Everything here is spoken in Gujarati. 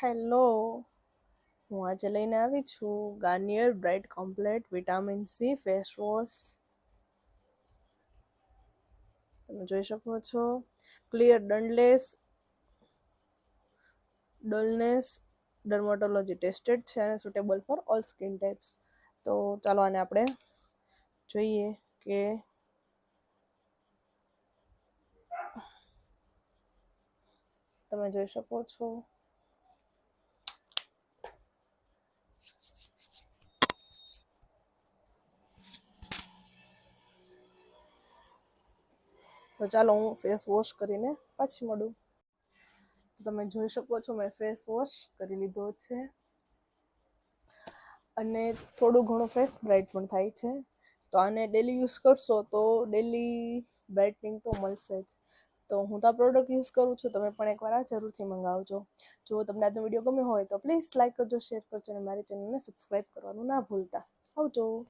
હેલો, હું આજે લઈને આવી છું Garnier bright complete vitamin C face wash. તમે જોઈ શકો છો ક્લિયર ડલનેસ ડર્મેટોલોજી ટેસ્ટેડ છે અને suitable for all skin types. તો ચાલો આને આપણે જોઈએ કે તમે જોઈ શકો છો તો ચાલો હું ફેસ વોશ કરીને પાછી મળું. તો તમે જોઈ શકો છો મેં ફેસ વોશ કરી લીધો છે અને થોડું ઘણું ફેસ બ્રાઇટ પણ થાય છે. તો આને ડેલી યુઝ કરશો તો ડેલી બ્રાઇટનિંગ તો મળશે જ. તો હું તો આ પ્રોડક્ટ યુઝ કરું છું, તમે પણ એકવાર આ જરૂરથી મંગાવજો. જો તમને આજનો વિડીયો ગમ્યો હોય તો પ્લીઝ લાઇક કરજો, શેર કરજો અને મારી ચેનલને સબસ્ક્રાઈબ કરવાનું ના ભૂલતા. આવજો.